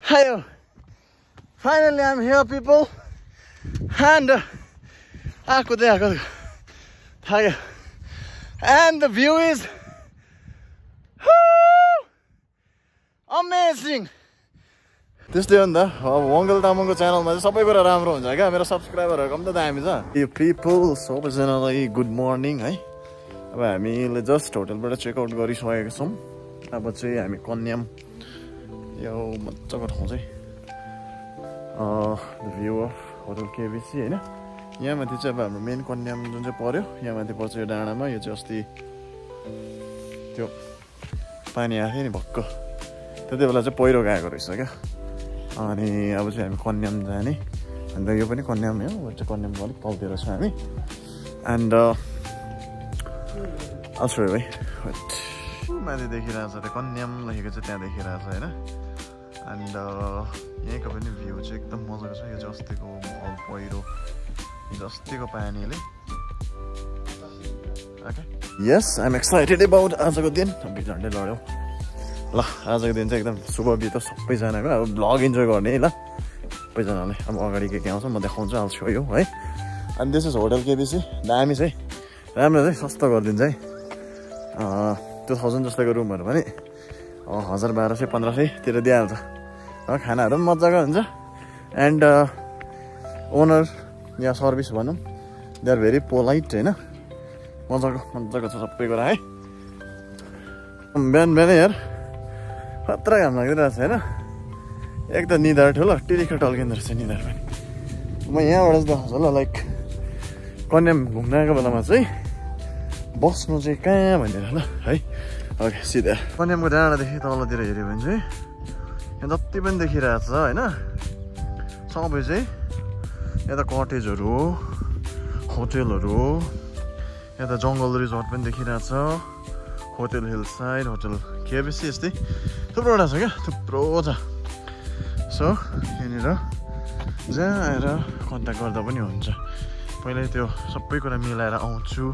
Hi, finally I'm here, people. And and the view is amazing. त्यस्तै हो नि त अब वंगल तामाङको च्यानलमा चाहिँ सबै कुरा राम्रो हुन्छ क्या मेरो सब्स्क्राइबरहरु कम त दामी छ यो पिपल सबैजनालाई गुड मर्निङ है अब हामीले जस्ट होटलबाट चेक आउट गरिसकेका छौं अब चाहिँ हामी कन्याम यो मज्जाको ठाउँ चाहिँ the view of hotel KBC हैन यहाँ माथि चाहिँ अब हाम्रो मेन कन्याम जुन चाहिँ पर्यो यहाँ माथि पर्छ यो डाँडामा यो चाहिँ अस्ति त्यो पानी आयो नि भक्क त्यतिबेला चाहिँ पहिरो गएको रहेछ क्या अनि अब चाहिँ हामी कन्याम जाने अन्त यो पनि कन्याम हो यो चाहिँ कन्यामको अलिक तलतिर छ हामी एन्ड असो भाइ माथि देखिरहेछ त्यो कन्याम लेखेको चाहिँ त्यहाँ देखिरहेछ होइन एन्ड यहीँको पनि भ्यू चाहिँ एकदम मजाको छ यो चाहिँ अस्तिको महल पहिरो हिजो अस्तिको पानीले यस आइ एम एक्साइटेड अबाउट आजको दिन झन्डै लड्यो ल आजको दिन चाहिँ एकदम शुभ बित्यो सबैजनाको अब भ्लग इन्जोय गर्ने है ल सबैजनाले अब अगाडि के आउँछ म देखाउँछु हाल्छु यो है अनि दिस इज होटल केबीसी दामी चाहिँ राम्रो चाहिँ सस्तो गरिदिन्छ है 2000 जस्तोको रुमहरू पनि 1000 1200 1500 तिर दिइहाल्छ खानाहरू पनि मजाको हुन्छ एन्ड ओनर या सर्भिस भनौँ दे आर भेरी पोलाइट होइन मजाको छ सबै कुरा है बिहान बिहानै यार खतरा घाम लागिरहेको छ होइन एक त निधार ठुलो टिरिक्क टल्किँदो रहेछ निधार पनि म यहाँबाट देखाउँछु ल लाइक कन्याम घुम्न आएको बेलामा चाहिँ बस्नु चाहिँ कहाँ भनेर ल है ओके सिधा कन्यामको डाँडादेखि तलतिर हेऱ्यो भने चाहिँ यहाँ जति पनि देखिरहेको छ होइन सबै चाहिँ यता कटेजहरू हो होटेलहरू हो यता जङ्गल रिजोर्ट पनि देखिरहेको छ hotel hill side hotel KBC यस्तै थुप्रोवटा छ क्या थुप्रो छ सो यहाँनिर जहाँ आएर कन्ट्याक्ट गर्दा पनि हुन्छ पहिल्यै त्यो सबै कुरा मिलाएर आउँछु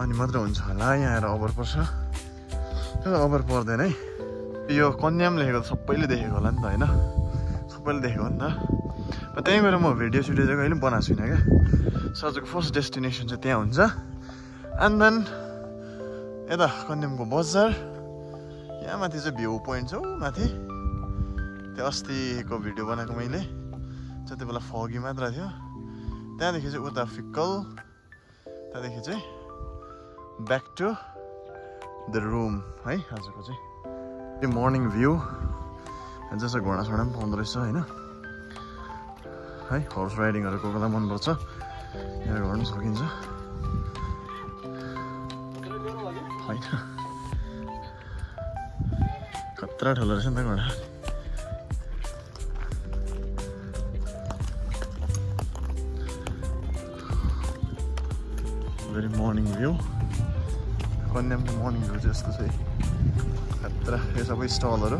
अनि मात्र हुन्छ होला यहाँ आएर अभर पर्छ त्यो अभर पर्दैन है यो कन्याम लेखेको त सबैले देखेको होला नि त होइन सबैले देखेको नि त त्यहीँ गएर म भिडियो सिडियो चाहिँ कहिले पनि बनाएको छुइनँ क्या सो आजको फर्स्ट डेस्टिनेसन चाहिँ त्यहाँ हुन्छ एन्ड देन यता कन्यामको बजार यहाँ माथि चाहिँ भ्यू पोइन्ट छ माथि त्यो अस्तिको भिडियो बनाएको मैले त्यति बेला फगी मात्र थियो त्यहाँदेखि चाहिँ उता फिक्कल त्यहाँदेखि चाहिँ ब्याक टु द रुम है आजको चाहिँ त्यो मर्निङ भ्यू जस्तो घोडासोडा पनि पाउँदो रहेछ होइन है हर्स राइडिङहरू कोही बेला मनपर्छ यहाँ गर्नु सकिन्छ होइन खतरा ठुलो रहेछ नि त घोडा भेरी मर्निङ भ्यू कन्यामको मर्निङ भ्यू चाहिँ यस्तो चाहिँ खतरा यो सबै स्टलहरू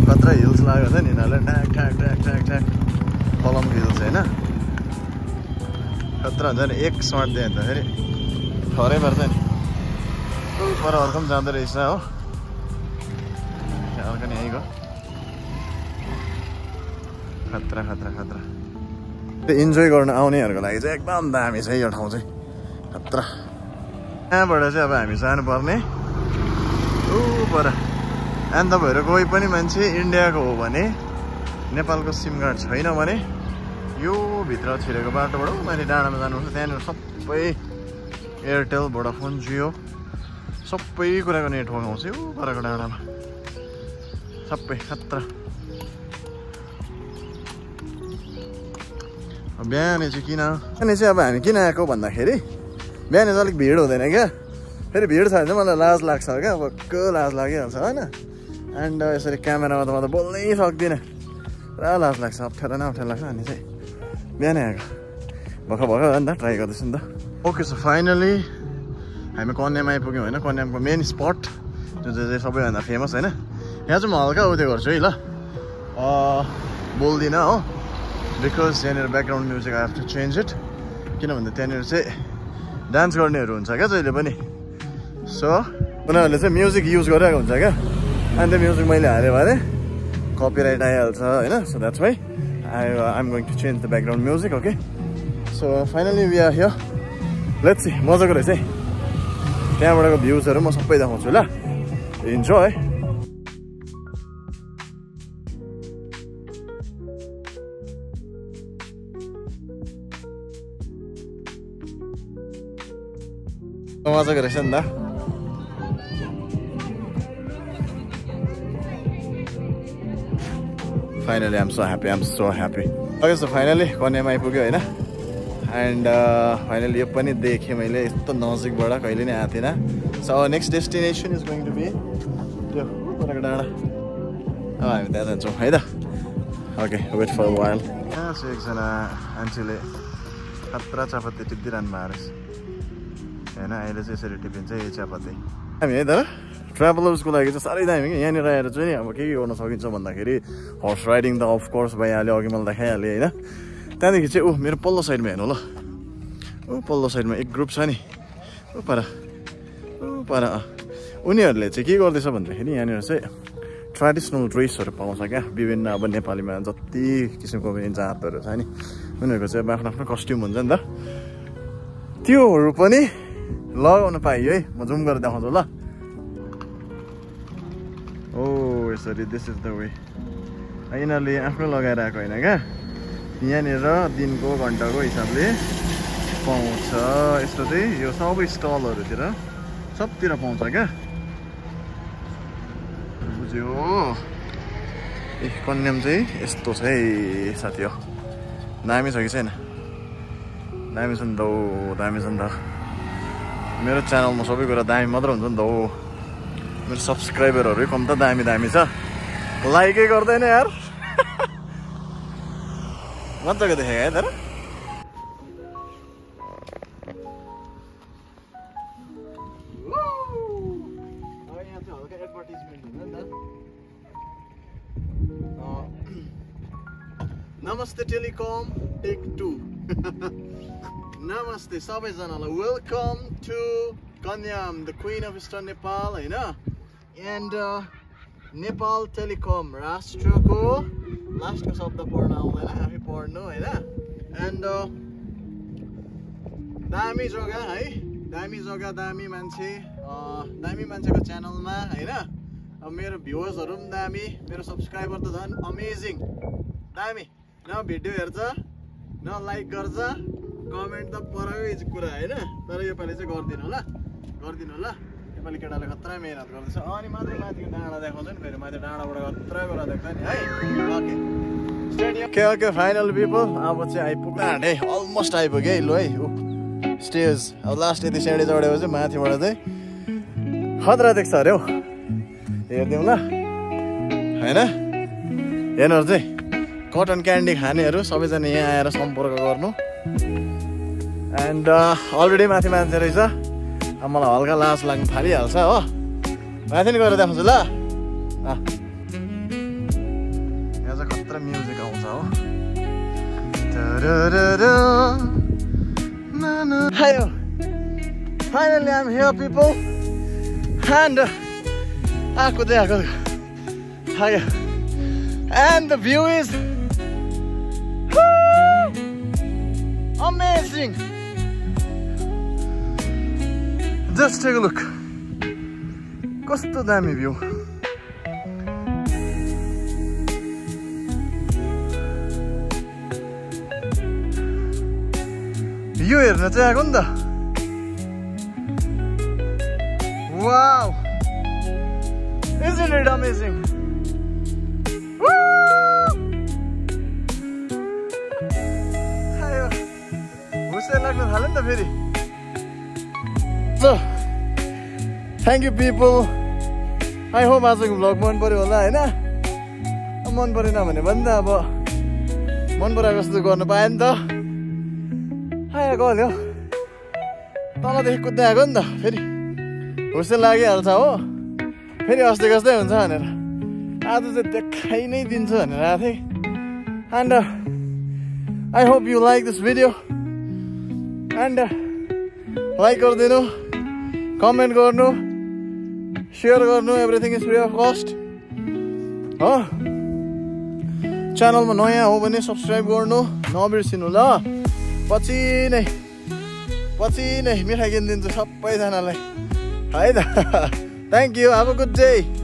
खतरा हिल्स लाग्यो नि यिनीहरूले ट्याक ट्याक ट्याक ट्याक ट्याक कलम हिल्स होइन खतरा हुन्छ नि एक सर्ट दियो नि त फेरि थरै पर्छ नि पर अर्को पनि जाँदो रहेछ हो अर्को नि यहीँको खतरा खतरा खतरा त्यो इन्जोय गर्न आउनेहरूको लागि चाहिँ एकदम दामी छ यो ठाउँ चाहिँ खतरा यहाँबाट चाहिँ अब हामी जानुपर्ने ऊ पर अनि तपाईँहरू कोही पनि मान्छे इन्डियाको हो भने नेपालको सिम कार्ड छैन भने यो भित्र छिरेको बाटोबाट माथि डाँडामा जानुहुन्छ त्यहाँनिर सबै एयरटेल भोडाफोन जियो सबै कुराको नेटवर्क आउँछ यो परको डाँडामा सबै खतरा बिहान चाहिँ किन अब हामी किन आएको भन्दाखेरि बिहान चाहिँ अलिक भिड हुँदैन क्या फेरि भिड छ भने चाहिँ मलाई लाज लाग्छ क्या भक्क लाज लागिहाल्छ होइन एन्ड यसरी क्यामेरामा त म त बोल्नै सक्दिनँ पुरा लाज लाग्छ अप्ठ्यारो न अप्ठ्यारो लाग्छ अनि चाहिँ बिहानै आएको भर्खर नि त ट्राई गर्दैछु नि त ओके सो फाइनली हामी कन्याम आइपुग्यौँ होइन कन्यामको मेन स्पट जुन चाहिँ सबैभन्दा फेमस होइन यहाँ चाहिँ म हल्का उयो गर्छु है ल बोल्दिनँ हो बिकज यहाँनिर background music I have to change it किन भन्दा त्यहाँनिर चाहिँ डान्स गर्नेहरू हुन्छ क्या जहिले पनि सो उनीहरूले चाहिँ म्युजिक युज गरिरहेको हुन्छ क्या अनि त्यो म्युजिक मैले हाल्यो भने कपिराइट आइहाल्छ होइन so that's why I'm going to change the background music, okay? So finally we are here. Let's see, मजाको रहेछ है त्यहाँबाटको भ्युजहरू म सबै देखाउँछु ल इन्जोय मजाको रहेछ नि त Finally, I'm so happy. Okay, so finally, Kanyam आइपुग्यो होइन एन्ड फाइनली यो पनि देखेँ मैले यस्तो नजिकबाट कहिले नै आएको थिएन so next destination is going to be त्यो परको डाँडा हामी त्यहाँ जान्छौँ है त ओके वेट फर वाइल यहाँ चाहिँ एकजना आन्टीले खतरा चियापत्ती टिपिदिरहनु भएको रहेछ होइन अहिले चाहिँ यसरी टिपिन्छ यो चियापत्ती हामी है त ट्राभलर्सको लागि चाहिँ साह्रै दामी क्या यहाँनिर आएर चाहिँ अब के गर्न सकिन्छ भन्दाखेरि हर्स राइडिङ त अफकोर्स भइहाल्यो अघि मैले देखाइहालेँ होइन त्यहाँदेखि चाहिँ मेरो पल्लो साइडमा हेर्नु ल पल्लो साइडमा एक ग्रुप छ नि पर उनीहरूले चाहिँ के गर्दैछ भन्दाखेरि यहाँनिर चाहिँ ट्रेडिसनल ड्रेसहरू पाउँछ क्या विभिन्न अब नेपालीमा जति किसिमको पनि जातहरू छ नि उनीहरूको चाहिँ आफ्नो आफ्नो कस्ट्युम हुन्छ नि त त्योहरू पनि लगाउन पाइयो है म जुम गरेर देखाउँछु ल ओ यसरी दिस इज द वे यिनीहरूले आफ्नो लगाएर आएको होइन क्या यहाँनिर दिनको घन्टाको हिसाबले पाउँछ यस्तो चाहिँ यो सबै स्टलहरूतिर सबतिर पाउँछ क्या बुझ्यो ए कन्याम चाहिँ यस्तो छ है साथी हो दामी छ कि छैन दामी छ नि त दामी छ नि त मेरो च्यानलमा सबै कुरा दामी मात्र हुन्छ नि त हो मेरो सब्सक्राइबरहरू कम त दामी छ लाइकै गर्दैन यार मजाको देखेको है तर नमस्ते टेलिकम टेक 2 नमस्ते सबैजनालाई welcome to Kanyam the queen of eastern Nepal होइन एन्ड नेपाल टेलिकम राष्ट्रको लास्टको शब्द पढ्न आउँदैन आफै पढ्नु होइन एन्ड दामी जग्गा है दामी जग्गा दामी मान्छेको च्यानलमा होइन अब मेरो भ्युवर्सहरू पनि दामी मेरो सब्सक्राइबर त झन् अमेजिङ दामी न भिडियो हेर्छ न लाइक गर्छ कमेन्ट त परकै कुरा होइन तर योपालि चाहिँ गरिदिनु होला नेपाली केटाले खतरा मेहनत गर्दैछ अनि माथि माथिको डाँडा देखाउँछ नि फेरि माथि डाँडाबाट खतरा कुरा देख्छ नि है ओके फाइनल पिपल अब चाहिँ आइपुग्न आँटे अलमोस्ट आइपुग्यो है लु है स्टेज अब लास्ट यति सिँढी चढेपछि माथिबाट चाहिँ खतरा देख्छ अरे हौ हेरिदिउँ ल होइन हेर्नुहोस् चाहिँ कटन क्यान्डी खानेहरू सबैजना यहाँ आएर सम्पर्क गर्नु एन्ड अलरेडी माथि मान्छे रहेछ अब मलाई हल्का लाज लाग्नु थालिहाल्छ हो माथि नि गएर देखाउँछु ल यहाँ चाहिँ खतरा म्युजिक आउँछ हो finally I'm here people and आएको and the view is amazing just take a look कस्तो दामी भ्यू यो हेर्न चाहिँ आएको नि त वाउ isn't it amazing लाग्न थाल्यो नि त फेरि so thank you people I hope आजको भ्लग मन पर्यो होला होइन मन परेन भने पनि त अब मन पराएको जस्तो गर्नु पायो नि त आएको हल्यो तलदेखि कुद्दै आएको नि त फेरि हुस्से लागिहाल्छ हो फेरि अस्ति कस्तै हुन्छ भनेर आज चाहिँ देखाइ नै दिन्छु भनेर आएको थिएँ and I hope you like this video and like गरिदिनु, कमेन्ट गर्नु, सेयर गर्नु, everything is free of cost हो। च्यानलमा नयाँ हो भने सब्सक्राइब गर्नु नबिर्सिनु ल। पछि नै मिठाई किनिदिन्छु सबैजनालाई है त। Thank you, have a good day.